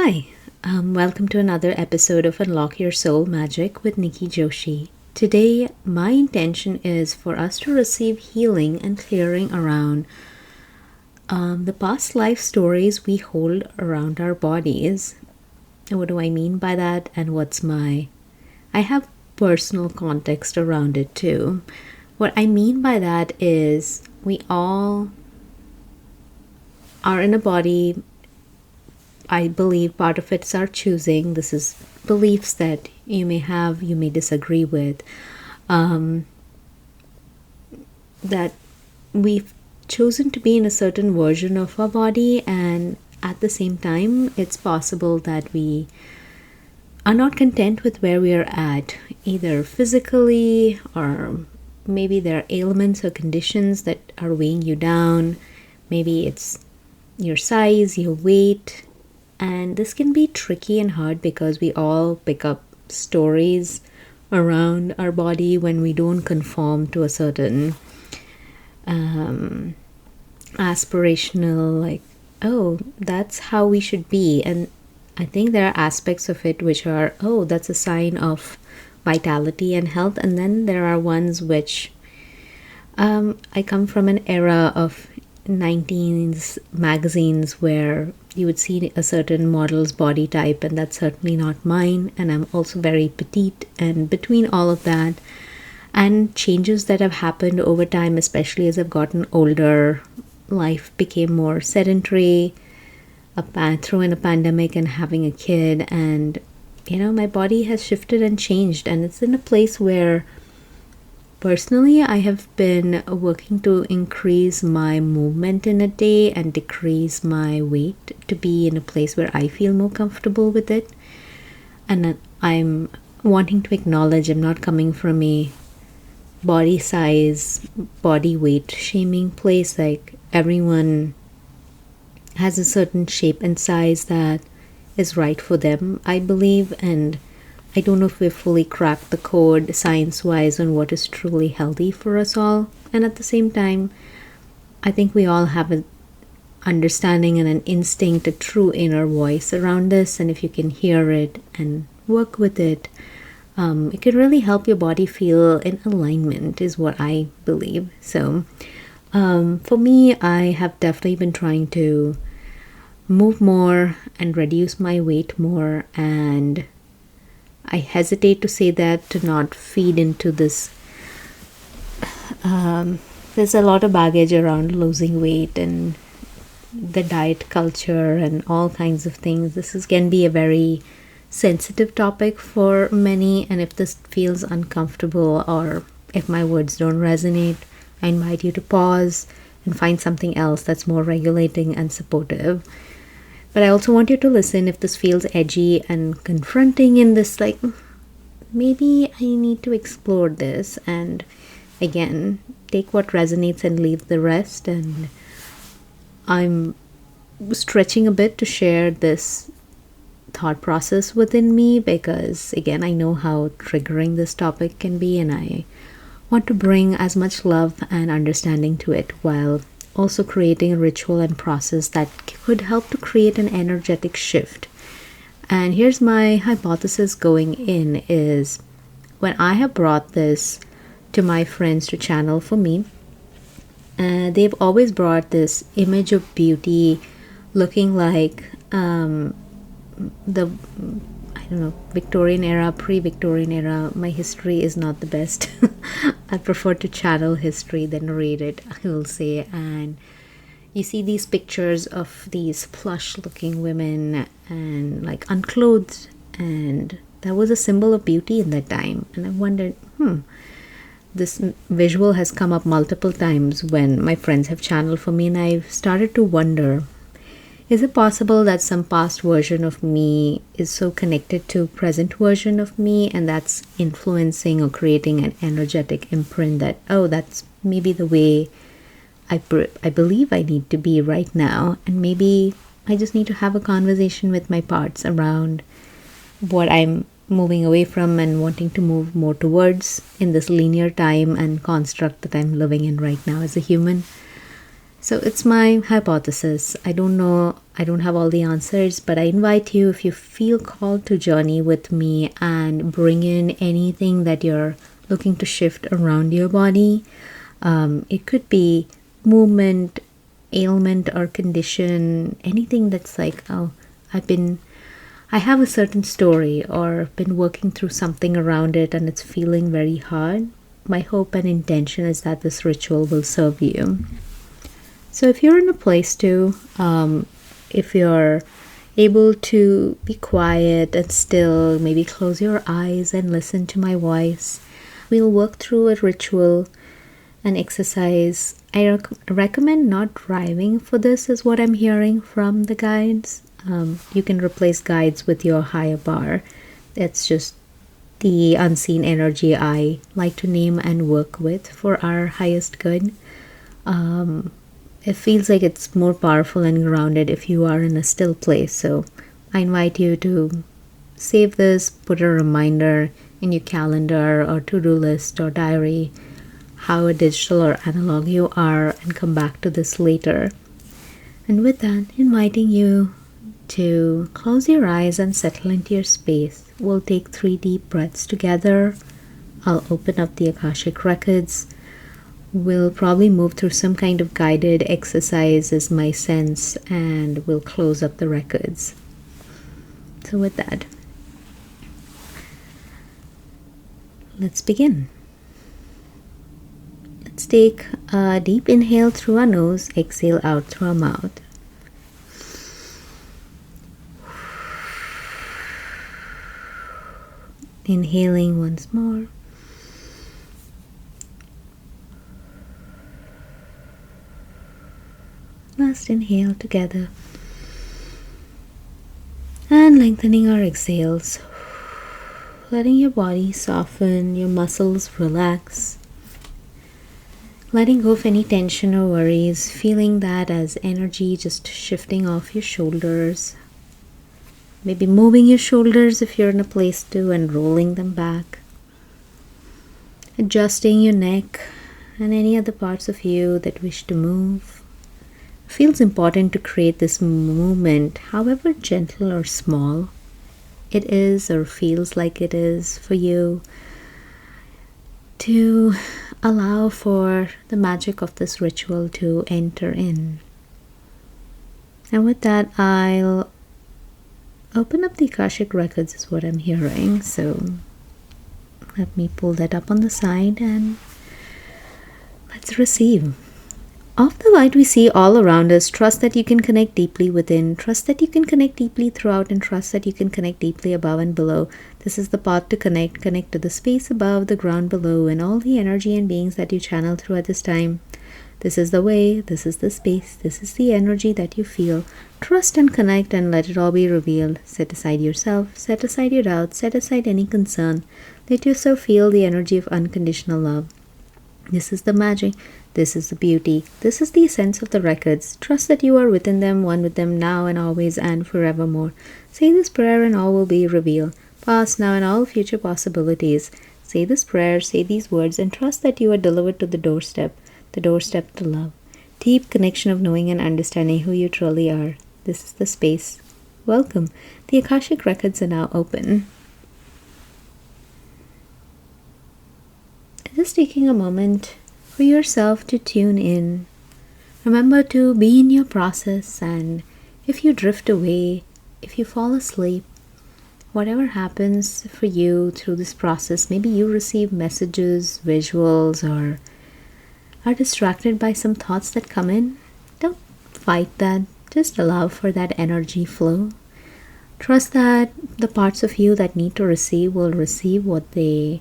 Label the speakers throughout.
Speaker 1: Hi, welcome to another episode of Unlock Your Soul Magic with Nikki Joshi. Today, my intention is for us to receive healing and clearing around the past life stories we hold around our bodies. And what do I mean by that? And I have personal context around it too. What I mean by that is we all are in a body. I believe part of it's our choosing. This is beliefs that you may have, you may disagree with. That we've chosen to be in a certain version of our body, and at the same time, it's possible that we are not content with where we are at, either physically or maybe there are ailments or conditions that are weighing you down. Maybe it's your size, your weight. And this can be tricky and hard because we all pick up stories around our body when we don't conform to a certain aspirational, like, oh, that's how we should be. And I think there are aspects of it which are, oh, that's a sign of vitality and health. And then there are ones which I come from an era of 19s magazines where you would see a certain model's body type, and that's certainly not mine. And I'm also very petite, and between all of that and changes that have happened over time, especially as I've gotten older, life became more sedentary, throw in a pandemic and having a kid, and my body has shifted and changed, and it's in a place where personally, I have been working to increase my movement in a day and decrease my weight to be in a place where I feel more comfortable with it. And I'm wanting to acknowledge I'm not coming from a body size, body weight shaming place. Like, everyone has a certain shape and size that is right for them, I believe, and I don't know if we've fully cracked the code science-wise on what is truly healthy for us all. And at the same time, I think we all have an understanding and an instinct, a true inner voice around this. And if you can hear it and work with it, it can really help your body feel in alignment, is what I believe. So for me, I have definitely been trying to move more and reduce my weight more, and I hesitate to say that to not feed into this. There's a lot of baggage around losing weight and the diet culture and all kinds of things. Can be a very sensitive topic for many, and if this feels uncomfortable or if my words don't resonate, I invite you to pause and find something else that's more regulating and supportive. But I also want you to listen if this feels edgy and confronting in this, like, maybe I need to explore this. And again, take what resonates and leave the rest. And I'm stretching a bit to share this thought process within me because, again, I know how triggering this topic can be, and I want to bring as much love and understanding to it while also creating a ritual and process that could help to create an energetic shift. And here's my hypothesis going in is, when I have brought this to my friends to channel for me, they've always brought this image of beauty looking like the Victorian era, pre-Victorian era. My history is not the best. I prefer to channel history than read it, I will say. And you see these pictures of these plush looking women and like unclothed, and that was a symbol of beauty in that time. And I wondered, this visual has come up multiple times when my friends have channeled for me, and I've started to wonder, is it possible that some past version of me is so connected to present version of me, and that's influencing or creating an energetic imprint that, oh, that's maybe the way I believe I need to be right now, and maybe I just need to have a conversation with my parts around what I'm moving away from and wanting to move more towards in this linear time and construct that I'm living in right now as a human. So it's my hypothesis. I don't know, I don't have all the answers, but I invite you, if you feel called to journey with me and bring in anything that you're looking to shift around your body. It could be movement, ailment or condition, anything that's like, oh, I have a certain story or been working through something around it and it's feeling very hard. My hope and intention is that this ritual will serve you. So if you're in a place to, if you're able to be quiet and still, maybe close your eyes and listen to my voice, we'll work through a ritual and exercise. I recommend not driving for this, is what I'm hearing from the guides. You can replace guides with your higher bar. It's just the unseen energy I like to name and work with for our highest good. It feels like it's more powerful and grounded if you are in a still place. So I invite you to save this, put a reminder in your calendar or to-do list or diary, how digital or analog you are, and come back to this later. And with that, inviting you to close your eyes and settle into your space. We'll take 3 deep breaths together. I'll open up the Akashic Records. We'll probably move through some kind of guided exercise is my sense, and we'll close up the records. So with that, let's begin. Let's take a deep inhale through our nose, exhale out through our mouth. Inhaling once more. Last inhale together. And lengthening our exhales. Letting your body soften, your muscles relax. Letting go of any tension or worries, feeling that as energy just shifting off your shoulders. Maybe moving your shoulders if you're in a place to, and rolling them back. Adjusting your neck and any other parts of you that wish to move. It feels important to create this movement, however gentle or small it is or feels like it is for you, to allow for the magic of this ritual to enter in. And with that, I'll open up the Akashic Records is what I'm hearing. So let me pull that up on the side and let's receive. Of the light we see all around us, trust that you can connect deeply within, trust that you can connect deeply throughout, and trust that you can connect deeply above and below. This is the path to connect to the space above, the ground below, and all the energy and beings that you channel through at this time. This is the way, this is the space, this is the energy that you feel. Trust and connect and let it all be revealed. Set aside yourself, set aside your doubts, set aside any concern. Let yourself feel the energy of unconditional love. This is the magic. This is the beauty. This is the essence of the records. Trust that you are within them, one with them now and always and forevermore. Say this prayer and all will be revealed. Past, now, and all future possibilities. Say this prayer, say these words, and trust that you are delivered to the doorstep to love. Deep connection of knowing and understanding who you truly are. This is the space. Welcome. The Akashic Records are now open. Just taking a moment for yourself to tune in. Remember to be in your process, and if you drift away, if you fall asleep, whatever happens for you through this process, maybe you receive messages, visuals, or are distracted by some thoughts that come in, don't fight that. Just allow for that energy flow. Trust that the parts of you that need to receive will receive what they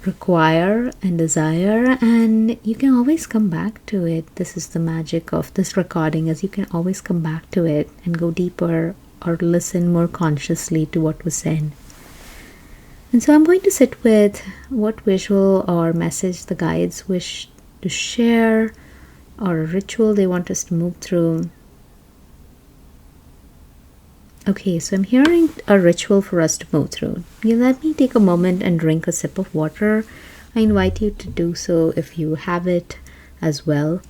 Speaker 1: require and desire, and you can always come back to it. This is the magic of this recording, as you can always come back to it and go deeper or listen more consciously to what was said. And so I'm going to sit with what visual or message the guides wish to share, or a ritual they want us to move through. Okay, so I'm hearing a ritual for us to move through. You let me take a moment and drink a sip of water. I invite you to do so if you have it as well.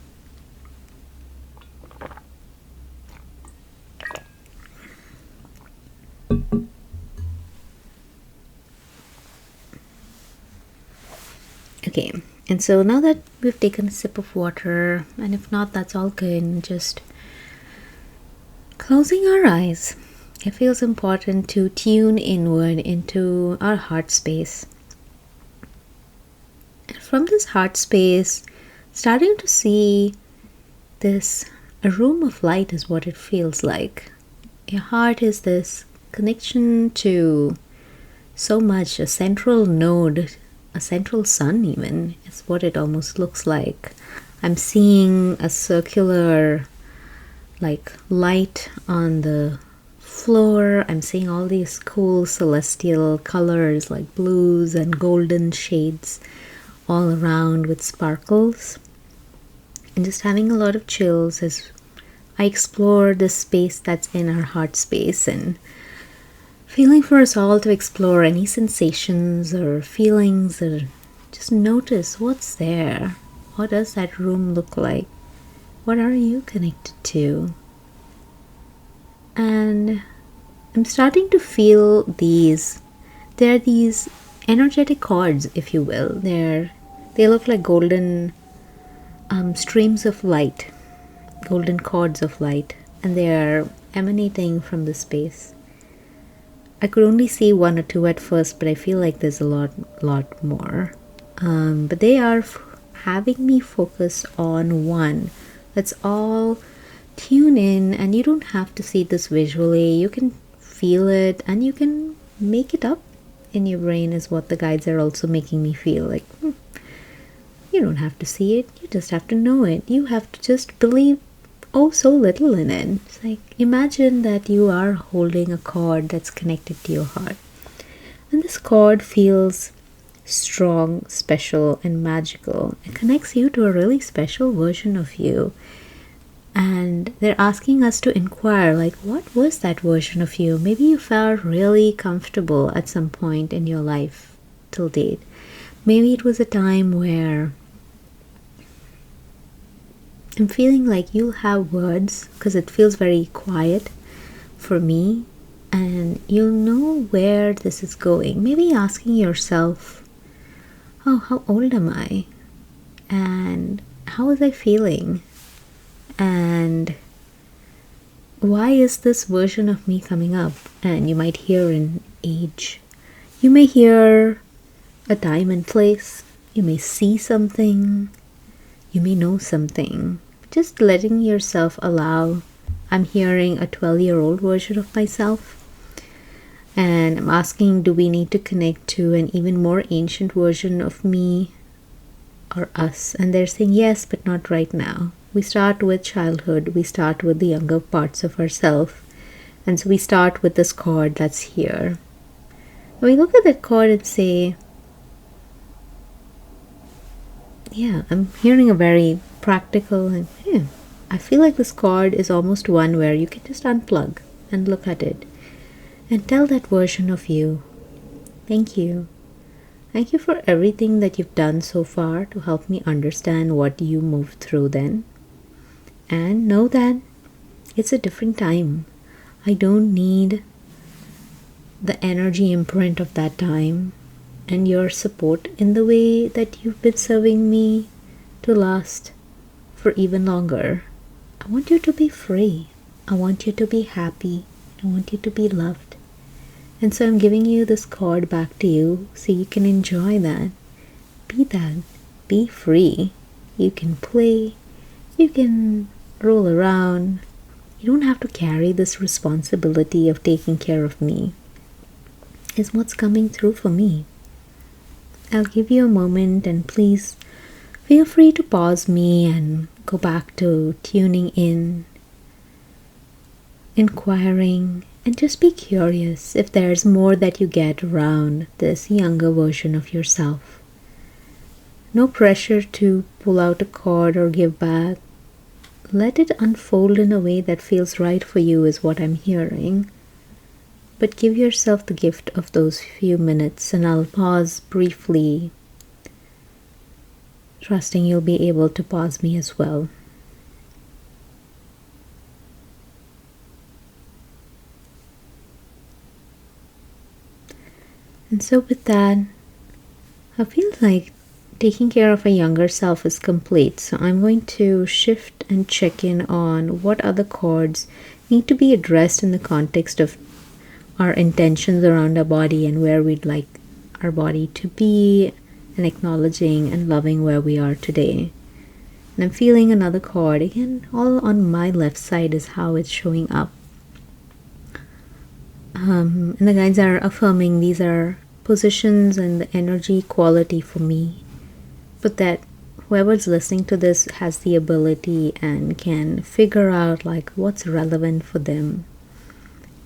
Speaker 1: Okay, and so now that we've taken a sip of water, and if not, that's all good, and just closing our eyes, it feels important to tune inward into our heart space. And from this heart space, starting to see this, a room of light is what it feels like. Your heart is this connection to so much, a central node, a central sun even, is what it almost looks like. I'm seeing a circular like light on the floor. I'm seeing all these cool celestial colors like blues and golden shades all around with sparkles, and just having a lot of chills as I explore the space that's in our heart space, and feeling for us all to explore any sensations or feelings, or just notice what's there. What does that room look like? What are you connected to? And I'm starting to feel these. They're these energetic cords, if you will. They look like golden streams of light, golden cords of light, and they are emanating from the space. I could only see one or two at first, but I feel like there's a lot more. But they are having me focus on one. Let's all tune in, and you don't have to see this visually. You can feel it, and you can make it up in your brain, is what the guides are also making me feel like. You don't have to see it. You just have to know it. You have to just believe so little in it. It's like, imagine that you are holding a cord that's connected to your heart. And this cord feels strong, special, and magical. It connects you to a really special version of you. And they're asking us to inquire, like, what was that version of you? Maybe you felt really comfortable at some point in your life till date. Maybe it was a time where I'm feeling like you'll have words, because it feels very quiet for me, and you'll know where this is going. Maybe asking yourself, oh, how old am I? And how was I feeling? And why is this version of me coming up? And you might hear an age. You may hear a time and place. You may see something. You may know something. Just letting yourself allow. I'm hearing a 12-year-old version of myself. And I'm asking, do we need to connect to an even more ancient version of me or us? And they're saying yes, but not right now. We start with childhood. We start with the younger parts of ourselves. And so we start with this cord that's here. And we look at that cord and say, yeah, I'm hearing a very practical, and I feel like this cord is almost one where you can just unplug and look at it and tell that version of you, thank you. Thank you for everything that you've done so far to help me understand what you moved through then. And know that it's a different time. I don't need the energy imprint of that time and your support in the way that you've been serving me to last for even longer. I want you to be free. I want you to be happy. I want you to be loved. And so I'm giving you this cord back to you so you can enjoy that. Be that. Be free. You can play. You can roll around. You don't have to carry this responsibility of taking care of me. It's what's coming through for me. I'll give you a moment, and please feel free to pause me and go back to tuning in, inquiring, and just be curious if there's more that you get around this younger version of yourself. No pressure to pull out a cord or give back. Let it unfold in a way that feels right for you, is what I'm hearing. But give yourself the gift of those few minutes, and I'll pause briefly, trusting you'll be able to pause me as well. And so with that, I feel like taking care of a younger self is complete. So I'm going to shift and check in on what other chords need to be addressed in the context of our intentions around our body and where we'd like our body to be, and acknowledging and loving where we are today. And I'm feeling another chord again, all on my left side is how it's showing up. And the guides are affirming these are positions and the energy quality for me, but that whoever's listening to this has the ability and can figure out like what's relevant for them.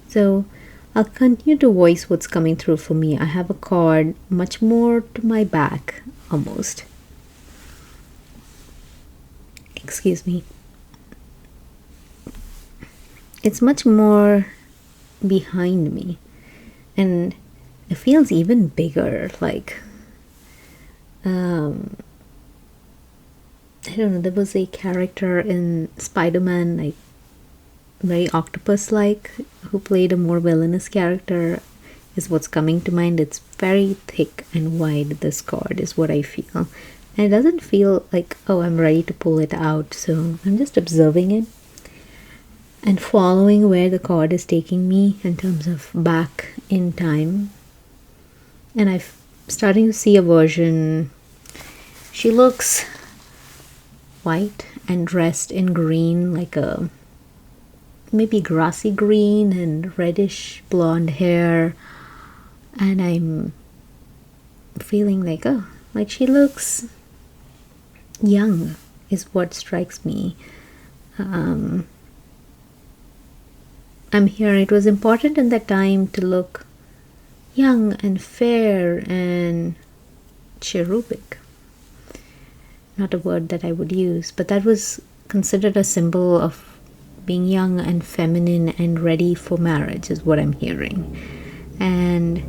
Speaker 1: So I'll continue to voice what's coming through for me. I have a chord much more to my back, almost. Excuse me. It's much more behind me, and it feels even bigger. Like, I don't know. There was a character in Spider-Man, like very octopus-like, who played a more villainous character, is what's coming to mind. It's very thick and wide, this chord is what I feel, and it doesn't feel like, oh, I'm ready to pull it out. So I'm just observing it and following where the chord is taking me in terms of back in time. And I'm starting to see a version. She looks white and dressed in green, like a maybe grassy green and reddish blonde hair, and I'm feeling like, oh, like she looks young is what strikes me. I'm hearing it was important in that time to look young and fair and cherubic. Not a word that I would use, but that was considered a symbol of being young and feminine and ready for marriage is what I'm hearing. And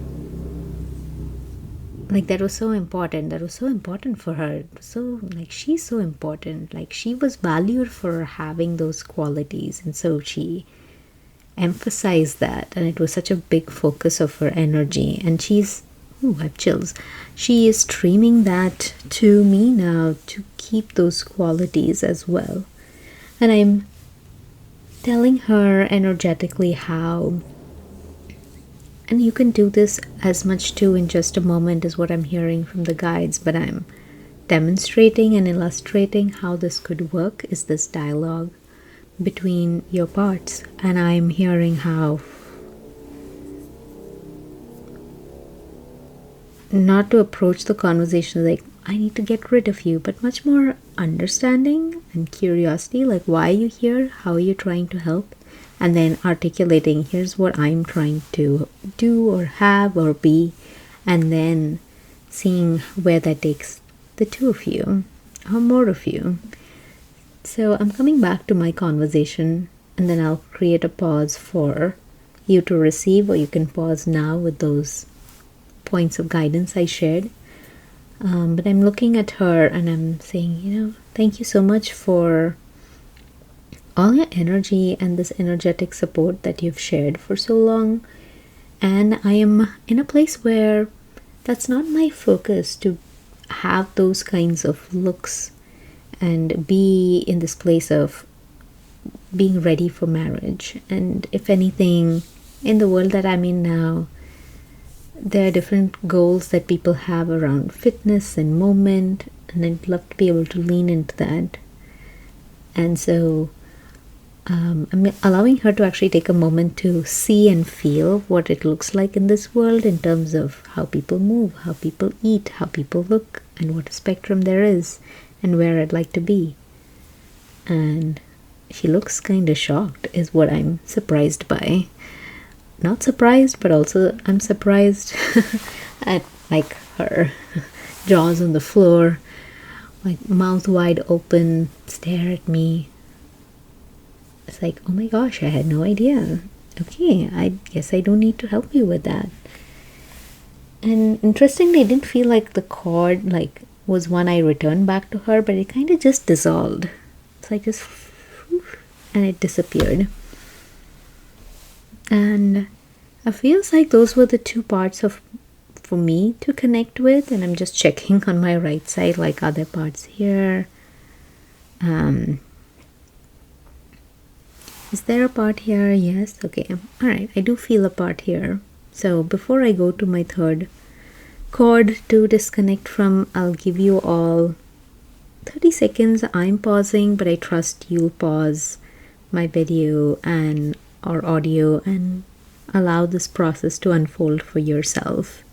Speaker 1: like that was so important. That was so important for her. So like she's so important. Like she was valued for having those qualities, and so she emphasized that, and it was such a big focus of her energy. And she's, I have chills. She is streaming that to me now to keep those qualities as well. And I'm telling her energetically how, and you can do this as much too in just a moment is what I'm hearing from the guides, but I'm demonstrating and illustrating how this could work is this dialogue between your parts. And I'm hearing how not to approach the conversation like I need to get rid of you, but much more understanding and curiosity, like why are you here, how are you trying to help, and then articulating here's what I'm trying to do or have or be, and then seeing where that takes the two of you or more of you. So I'm coming back to my conversation, and then I'll create a pause for you to receive, or you can pause now with those points of guidance I shared. But I'm looking at her and I'm saying, thank you so much for all your energy and this energetic support that you've shared for so long. And I am in a place where that's not my focus to have those kinds of looks and be in this place of being ready for marriage. And if anything, in the world that I'm in now, there are different goals that people have around fitness and movement, and I'd love to be able to lean into that. And so I'm allowing her to actually take a moment to see and feel what it looks like in this world in terms of how people move, how people eat, how people look, and what spectrum there is, and where I'd like to be. And she looks kind of shocked is what I'm surprised by. Not surprised, but also I'm surprised at like her jaws on the floor, like mouth wide open, stare at me. It's like, oh my gosh, I had no idea. Okay, I guess I don't need to help you with that. And interestingly, it didn't feel like the chord like was one I returned back to her, but it kind of just dissolved. It's like just, and it disappeared. And it feels like those were the two parts of for me to connect with, and I'm just checking on my right side, like other parts here. Is there a part here? Yes. Okay. All right. I do feel a part here. So before I go to my third chord to disconnect from, I'll give you all 30 seconds. I'm pausing, but I trust you'll pause my video and or audio and allow this process to unfold for yourself.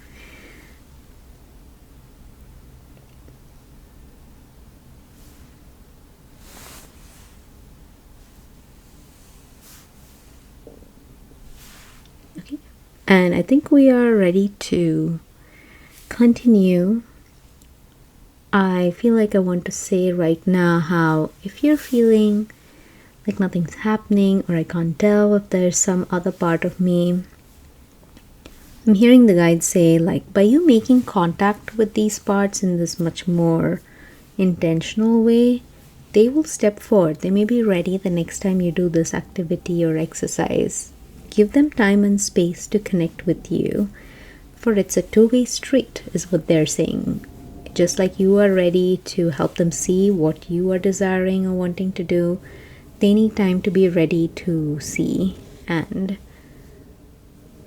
Speaker 1: Okay. And I think we are ready to continue. I feel like I want to say right now how if you're feeling like nothing's happening or I can't tell if there's some other part of me, I'm hearing the guides say, like, by you making contact with these parts in this much more intentional way, they will step forward. They may be ready the next time you do this activity or exercise. Give them time and space to connect with you, for it's a two-way street, is what they're saying. Just like you are ready to help them see what you are desiring or wanting to do, they need time to be ready to see. And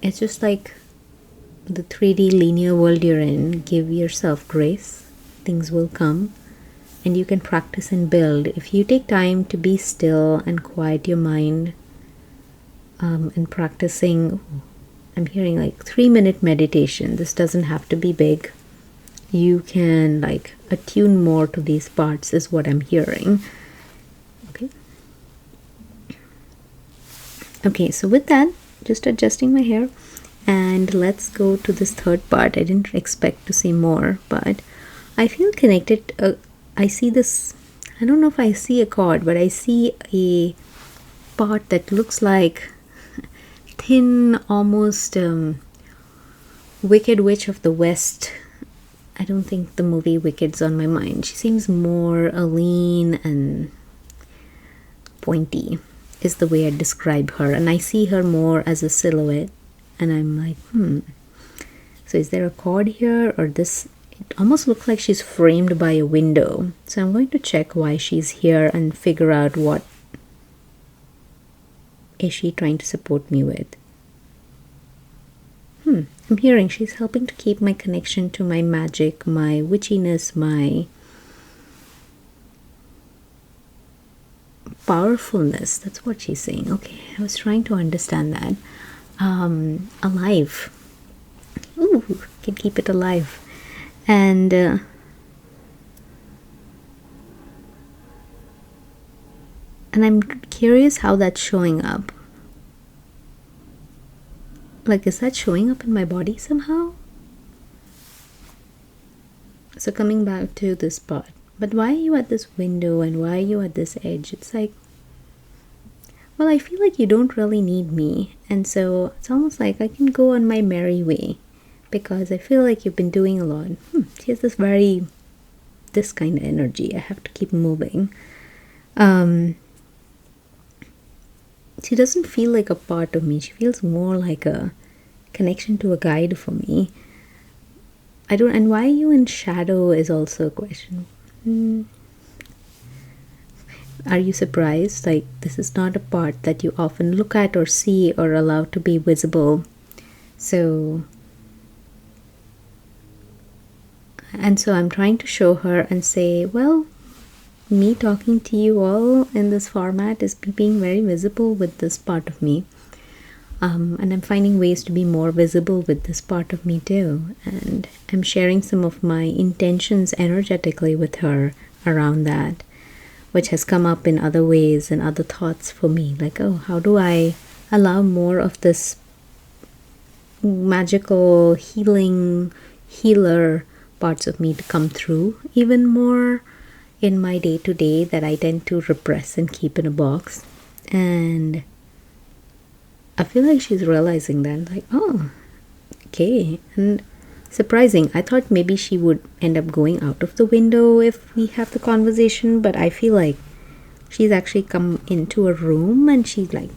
Speaker 1: it's just like the 3D linear world you're in. Give yourself grace. Things will come. And you can practice and build. If you take time to be still and quiet your mind, and practicing, I'm hearing like 3-minute meditation. This doesn't have to be big. You can like attune more to these parts is what I'm hearing. Okay, so with that, just adjusting my hair, and let's go to this third part. I didn't expect to see more, but I feel connected. I see this, I don't know if I see a cord, but I see a part that looks like thin, almost Wicked Witch of the West. I don't think the movie Wicked's on my mind. She seems more lean and pointy is the way I describe her, and I see her more as a silhouette, and I'm like, so is there a cord here, or this? It almost looks like she's framed by a window. So I'm going to check why she's here and figure out what is she trying to support me with. I'm hearing she's helping to keep my connection to my magic, my witchiness, my powerfulness. That's what she's saying. Okay, I was trying to understand that. Alive. Ooh, can keep it alive. And I'm curious how that's showing up. Like, is that showing up in my body somehow? So coming back to this part. But why are you at this window and why are you at this edge? It's like, well, I feel like you don't really need me. And so it's almost like I can go on my merry way because I feel like you've been doing a lot. She has this kind of energy. I have to keep moving. She doesn't feel like a part of me. She feels more like a connection to a guide for me. And why are you in shadow is also a question. Are you surprised? Like, this is not a part that you often look at or see or allow to be visible. So I'm trying to show her and say, well, me talking to you all in this format is being very visible with this part of me. And I'm finding ways to be more visible with this part of me too. And I'm sharing some of my intentions energetically with her around that, which has come up in other ways and other thoughts for me. Like, oh, how do I allow more of this magical healer parts of me to come through even more in my day-to-day that I tend to repress and keep in a box. And I feel like she's realizing that, like, oh, okay. And surprising, I thought maybe she would end up going out of the window if we have the conversation, but I feel like she's actually come into a room and she's like,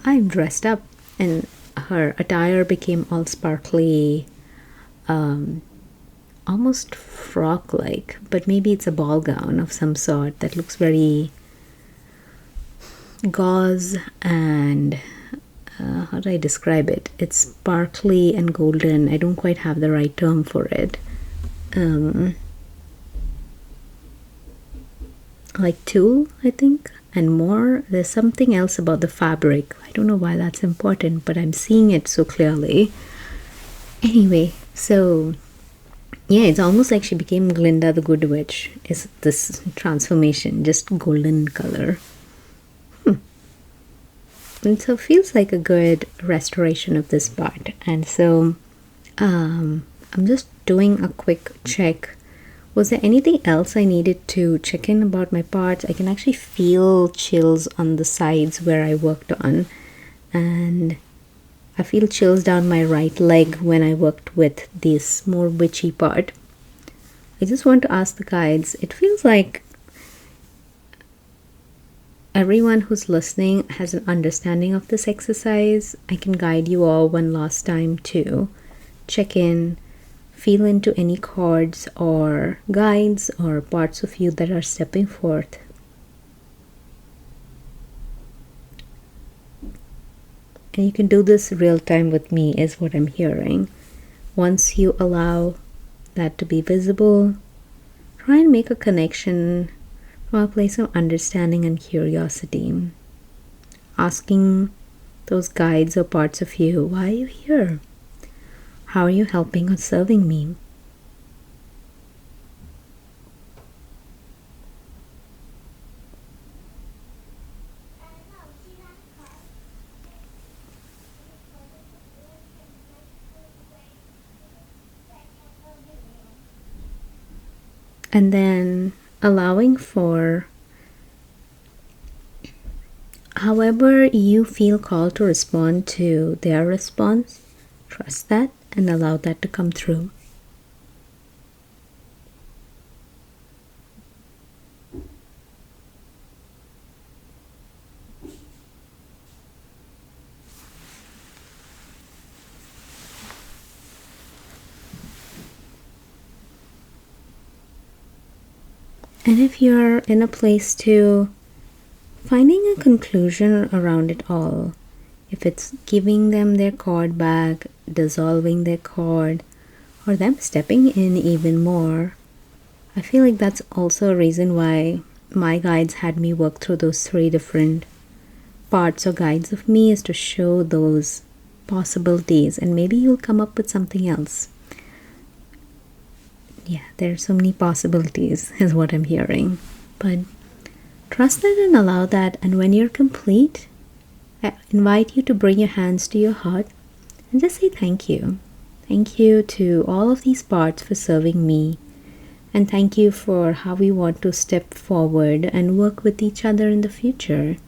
Speaker 1: I'm dressed up, and her attire became all sparkly, almost frock-like, but maybe it's a ball gown of some sort that looks very gauze and how do I describe it? It's sparkly and golden. I don't quite have the right term for it. Like tulle, I think, and more. There's something else about the fabric. I don't know why that's important, but I'm seeing it so clearly. Anyway, so yeah, it's almost like she became Glinda the Good Witch. Is this transformation just golden color? And so it feels like a good restoration of this part. And so I'm just doing a quick check. Was there anything else I needed to check in about my parts? I can actually feel chills on the sides where I worked on. And I feel chills down my right leg when I worked with this more witchy part. I just want to ask the guides, it feels like everyone who's listening has an understanding of this exercise. I can guide you all one last time to check in, feel into any chords or guides or parts of you that are stepping forth. And you can do this real time with me, is what I'm hearing. Once you allow that to be visible, try and make a connection from a place of understanding and curiosity. Asking those guides or parts of you, why are you here? How are you helping or serving me? And then allowing for however you feel called to respond to their response. Trust that and allow that to come through. And if you're in a place to finding a conclusion around it all, if it's giving them their cord back, dissolving their cord, or them stepping in even more, I feel like that's also a reason why my guides had me work through those 3 different parts or guides of me, is to show those possibilities, and maybe you'll come up with something else. Yeah, there are so many possibilities is what I'm hearing. But trust that and allow that. And when you're complete, I invite you to bring your hands to your heart and just say thank you. Thank you to all of these parts for serving me. And thank you for how we want to step forward and work with each other in the future.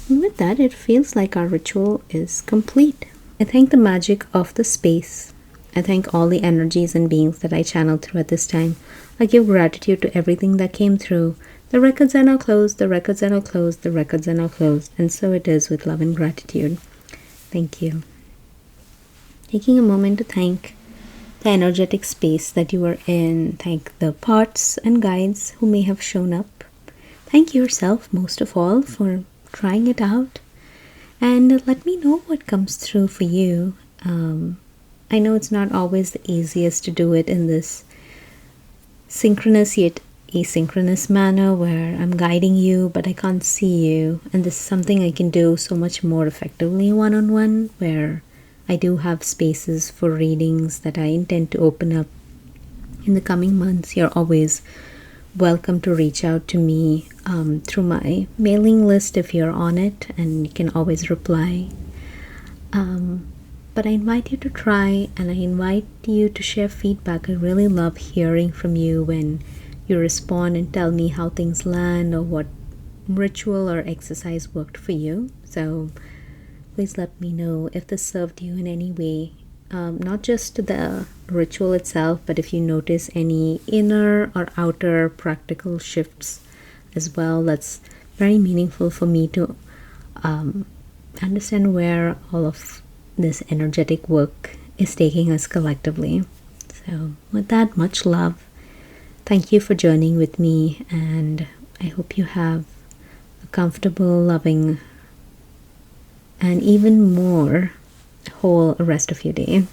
Speaker 1: And with that, it feels like our ritual is complete. I thank the magic of the space. I thank all the energies and beings that I channeled through at this time. I give gratitude to everything that came through. The records are now closed, the records are now closed, the records are now closed. And so it is with love and gratitude. Thank you. Taking a moment to thank the energetic space that you are in. Thank the parts and guides who may have shown up. Thank yourself most of all for trying it out. And let me know what comes through for you. I know it's not always the easiest to do it in this synchronous yet asynchronous manner where I'm guiding you, but I can't see you. And this is something I can do so much more effectively one-on-one, where I do have spaces for readings that I intend to open up in the coming months. You're always welcome to reach out to me through my mailing list if you're on it, and you can always reply. But I invite you to try, and I invite you to share feedback. I really love hearing from you when you respond and tell me how things land or what ritual or exercise worked for you. So please let me know if this served you in any way. Not just the ritual itself, but if you notice any inner or outer practical shifts as well, that's very meaningful for me to understand where all of this energetic work is taking us collectively. So, with that, much love. Thank you for journeying with me, and I hope you have a comfortable, loving, and even more whole rest of your day.